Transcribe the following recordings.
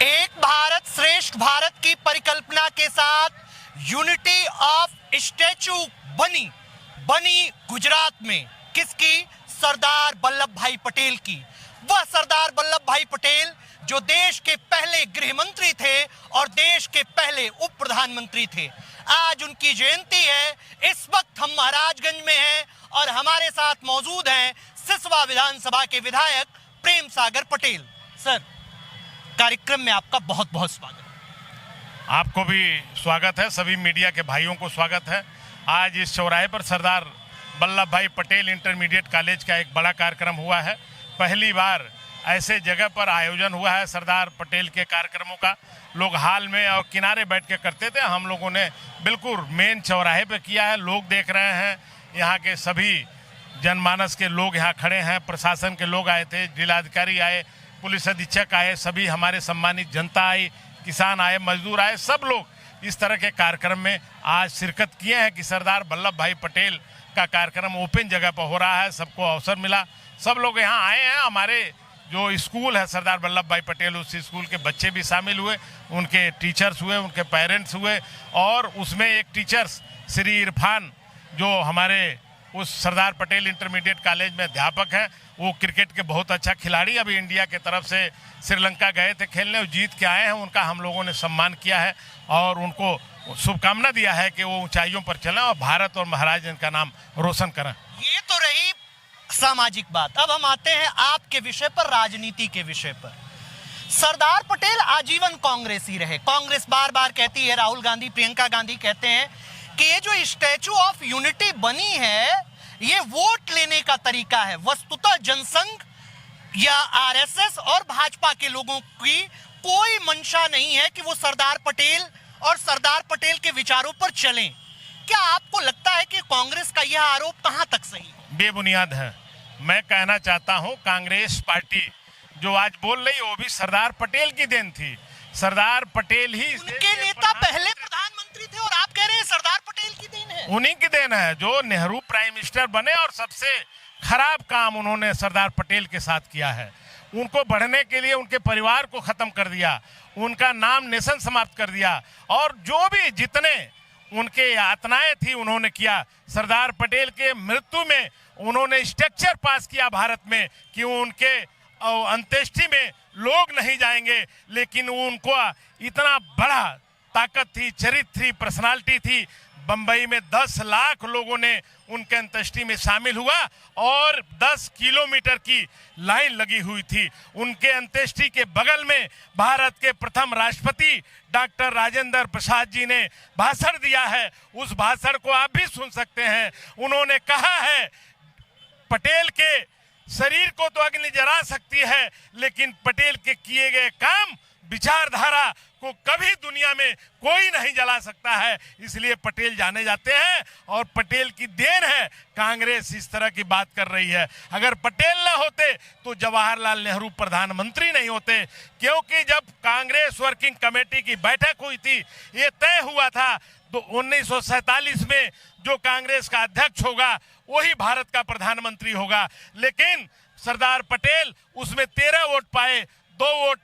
एक भारत श्रेष्ठ भारत की परिकल्पना के साथ यूनिटी ऑफ स्टैचू बनी गुजरात में। किसकी? सरदार वल्लभ भाई पटेल की। वह सरदार वल्लभ भाई पटेल जो देश के पहले गृह मंत्री थे और देश के पहले उप प्रधानमंत्री थे। आज उनकी जयंती है। इस वक्त हम महाराजगंज में हैं और हमारे साथ मौजूद हैं सिसवा विधानसभा के विधायक प्रेम सागर पटेल। सर, कार्यक्रम में आपका बहुत बहुत स्वागत है। आपको भी स्वागत है, सभी मीडिया के भाइयों को स्वागत है। आज इस चौराहे पर सरदार वल्लभ भाई पटेल इंटरमीडिएट कॉलेज का एक बड़ा कार्यक्रम हुआ है। पहली बार ऐसे जगह पर आयोजन हुआ है सरदार पटेल के कार्यक्रमों का। लोग हाल में और किनारे बैठ के करते थे, हम लोगों ने बिल्कुल मेन चौराहे पे किया है। लोग देख रहे हैं, यहाँ के सभी जनमानस के लोग यहाँ खड़े हैं, प्रशासन के लोग आए थे, जिलाधिकारी आए, पुलिस अधीक्षक आए, सभी हमारे सम्मानित जनता आई, किसान आए, मजदूर आए, सब लोग इस तरह के कार्यक्रम में आज शिरकत किए हैं कि सरदार वल्लभ भाई पटेल का कार्यक्रम ओपन जगह पर हो रहा है। सबको अवसर मिला, सब लोग यहाँ आए हैं। हमारे जो स्कूल है सरदार वल्लभ भाई पटेल, उस स्कूल के बच्चे भी शामिल हुए, उनके टीचर्स हुए, उनके पेरेंट्स हुए, और उसमें एक टीचर्स श्री इरफान जो हमारे उस सरदार पटेल इंटरमीडिएट कॉलेज में अध्यापक हैं, वो क्रिकेट के बहुत अच्छा खिलाड़ी, अभी इंडिया के तरफ से श्रीलंका गए थे खेलने और जीत के आए हैं। उनका हम लोगों ने सम्मान किया है और उनको शुभकामना दिया है कि वो ऊंचाइयों पर चलें और भारत और महाराजगंज का नाम रोशन करें। ये तो रही सामाजिक बात। अब हम आते हैं आपके विषय पर, राजनीति के विषय पर। सरदार पटेल आजीवन कांग्रेसी रहे। कांग्रेस बार बार कहती है, राहुल गांधी, प्रियंका गांधी कहते हैं कि ये जो स्टैचू ऑफ यूनिटी बनी है ये वोट लेने का तरीका है। वस्तुतः जनसंघ या आरएसएस और भाजपा के लोगों की कोई मंशा नहीं है कि वो सरदार पटेल और सरदार पटेल के विचारों पर चलें। क्या आपको लगता है कि कांग्रेस का यह आरोप कहां तक सही है? बेबुनियाद है। मैं कहना चाहता हूं, कांग्रेस पार्टी जो आज बोल रही है वो भी सरदार पटेल की देन थी। सरदार पटेल ही उनके नेता पहले प्रधानमंत्री थे और आप कह रहे हैं सरदार पटेल की देन है। उन्हीं की देन है जो नेहरू प्राइम मिनिस्टर बने और सबसे खराब काम उन्होंने सरदार पटेल के साथ किया है। उनको बढ़ने के लिए उनके परिवार को खत्म कर दिया, उनका नाम नेशन समाप्त कर दिया, और जो भी जितने उनके यातनाएं थी उन्होंने किया। सरदार पटेल के मृत्यु में उन्होंने स्ट्रक्चर पास किया भारत में कि उनके अंत्येष्टि में लोग नहीं जाएंगे, लेकिन उनको इतना बड़ा ताकत थी, चरित्र थी, पर्सनालिटी थी। बंबई में 10 लाख लोगों ने उनके अंत्येष्टि में शामिल हुआ और 10 किलोमीटर की लाइन लगी हुई थी। उनके अंत्येष्टि के बगल में भारत के प्रथम राष्ट्रपति डॉक्टर राजेंद्र प्रसाद जी ने भाषण दिया है। उस भाषण को आप भी सुन सकते हैं। उन्होंने कहा है, पटेल के शरीर को तो अग्नि जला सकती है, लेकिन पटेल के किए गए काम, विचारधारा को कभी दुनिया में कोई नहीं जला सकता है। इसलिए पटेल जाने जाते हैं और पटेल की देन है कांग्रेस इस तरह की बात कर रही है। अगर पटेल ना होते तो जवाहरलाल नेहरू प्रधानमंत्री नहीं होते, क्योंकि जब कांग्रेस वर्किंग कमेटी की बैठक हुई थी, ये तय हुआ था तो 1947 में जो कांग्रेस का अध्यक्ष होगा वही भारत का प्रधानमंत्री होगा। लेकिन सरदार पटेल उसमें 13 वोट पाए, 2 वोट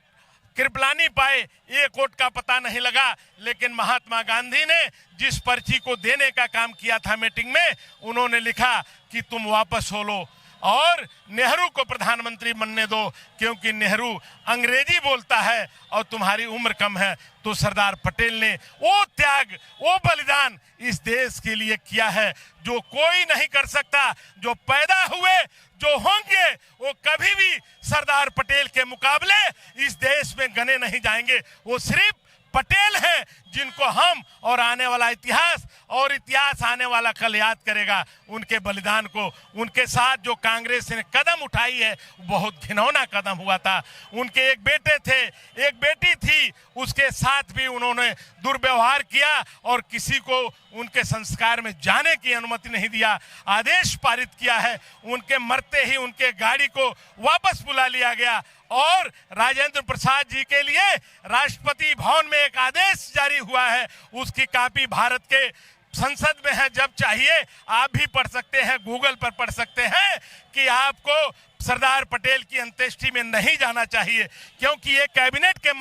कृपलानी पाए, 1 वोट का पता नहीं लगा। लेकिन महात्मा गांधी ने जिस पर्ची को देने का काम किया था मीटिंग में, उन्होंने लिखा कि तुम वापस हो लो और नेहरू को प्रधानमंत्री बनने दो, क्योंकि नेहरू अंग्रेजी बोलता है और तुम्हारी उम्र कम है। तो सरदार पटेल ने वो त्याग, वो बलिदान इस देश के लिए किया है जो कोई नहीं कर सकता। जो पैदा हुए, जो होंगे, वो कभी भी सरदार पटेल के मुकाबले इस देश में गने नहीं जाएंगे। वो सिर्फ पटेल हैं जिनको हम और आने वाला इतिहास और इतिहास आने वाला कल याद करेगा उनके बलिदान को। उनके साथ जो कांग्रेस ने कदम उठाई है बहुत घिनौना कदम हुआ था। उनके एक बेटे थे, एक बेटी थी, उसके साथ भी उन्होंने दुर्व्यवहार किया और किसी को उनके संस्कार में जाने की अनुमति नहीं दिया। आदेश पारित किया है, उनके मरते ही उनके गाड़ी को वापस बुला लिया गया और राजेंद्र प्रसाद जी के लिए राष्ट्रपति भवन में एक आदेश जारी हुआ है। उसकी कॉपी भारत के संसद में है, जब चाहिए आप भी पढ़ सकते हैं, गूगल पर पढ़ सकते हैं कि आपको सरदार पटेल की अंत्येष्टि में नहीं जाना चाहिए, क्योंकि ये कैबिनेट के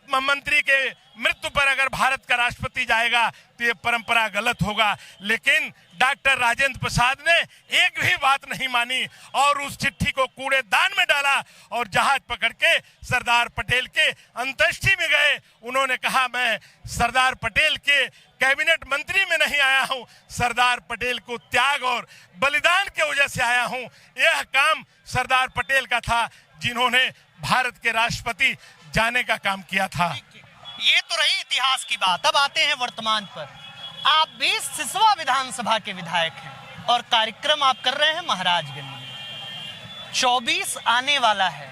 मंत्री के मृत्यु पर अगर भारत का राष्ट्रपति जाएगा तो ये परंपरा गलत होगा। लेकिन डॉक्टर राजेंद्र प्रसाद ने एक भी बात नहीं मानी और उस चिट्ठी को कूड़ेदान में डाला और जहाज पकड़ के सरदार पटेल के अंत्येष्टि में गए। उन्होंने कहा, मैं सरदार पटेल के कैबिनेट मंत्री में नहीं आया हूं, सरदार पटेल को त्याग और बलिदान की वजह से आया हूं। यह काम सरदार पटेल का था, जिन्होंने भारत के राष्ट्रपति जाने का काम किया था। ये तो रही इतिहास की बात। अब आते हैं वर्तमान पर। आप भी सिसवा विधानसभा के विधायक हैं और कार्यक्रम आप कर रहे हैं महाराजगंज में। 24 आने वाला है,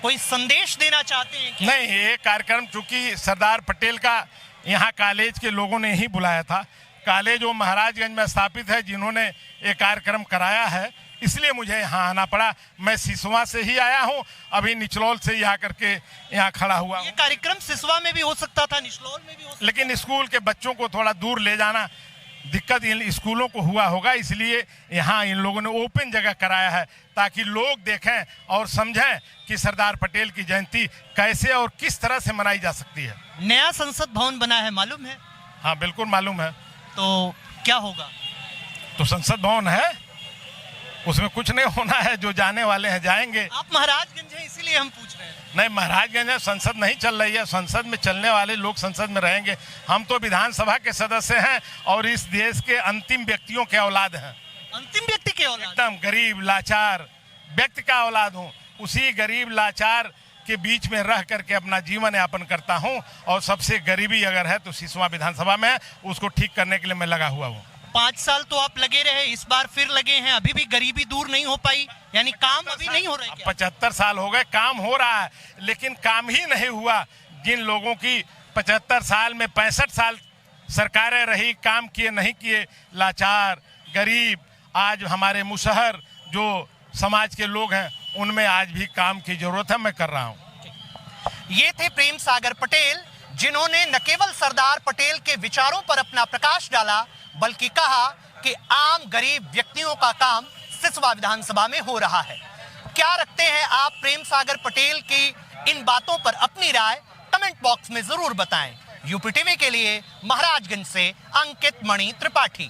कोई संदेश देना चाहते हैं क्या? नहीं, ये कार्यक्रम चूंकि सरदार पटेल का यहाँ कॉलेज के लोगों ने ही बुलाया था। कॉलेज वो महाराजगंज में स्थापित है, जिन्होंने ये कार्यक्रम कराया है, इसलिए मुझे यहाँ आना पड़ा। मैं सिसवा से ही आया हूँ, अभी निचलौल से ही आकर के यहाँ खड़ा हुआ। ये कार्यक्रम सिसवा में भी हो सकता था, निचलौल में भी हो सकता, लेकिन स्कूल के बच्चों को थोड़ा दूर ले जाना दिक्कत इन स्कूलों को हुआ होगा, इसलिए यहाँ इन लोगों ने ओपन जगह कराया है, ताकि लोग देखें और समझें कि सरदार पटेल की जयंती कैसे और किस तरह से मनाई जा सकती है। नया संसद भवन बना है, मालूम है? हाँ, बिल्कुल मालूम है। तो क्या होगा? तो संसद भवन है, उसमें कुछ नहीं होना है, जो जाने वाले हैं जाएंगे। आप महाराजगंज हैं इसीलिए हम पूछ रहे हैं। नहीं, महाराजगंज में संसद नहीं चल रही है, संसद में चलने वाले लोग संसद में रहेंगे। हम तो विधानसभा के सदस्य हैं और इस देश के अंतिम व्यक्तियों के औलाद हैं। अंतिम व्यक्ति के औलाद? एकदम गरीब लाचार व्यक्ति का औलाद हूँ। उसी गरीब लाचार के बीच में रह करके अपना जीवन यापन करता हूँ, और सबसे गरीबी अगर है तो सिसवा विधानसभा में, उसको ठीक करने के लिए मैं लगा हुआ हूँ। 5 साल तो आप लगे रहे, इस बार फिर लगे हैं, अभी भी गरीबी दूर नहीं हो पाई, यानी काम अभी नहीं हो रहा है क्या? 75 साल हो गए, काम हो रहा है, लेकिन काम ही नहीं हुआ। जिन लोगों की 75 साल में 65 साल सरकारें रही, काम किए नहीं किए, लाचार गरीब, आज हमारे मुसहर जो समाज के लोग हैं, उनमें आज भी काम की जरूरत है, मैं कर रहा हूं। ये थे प्रेम सागर पटेल, जिन्होंने न केवल सरदार पटेल के विचारों पर अपना प्रकाश डाला, बल्कि कहा कि आम गरीब व्यक्तियों का काम सिसवा विधानसभा में हो रहा है। क्या रखते हैं आप प्रेम सागर पटेल की इन बातों पर अपनी राय कमेंट बॉक्स में जरूर बताएं। यूपी टीवी के लिए महाराजगंज से अंकित मणि त्रिपाठी।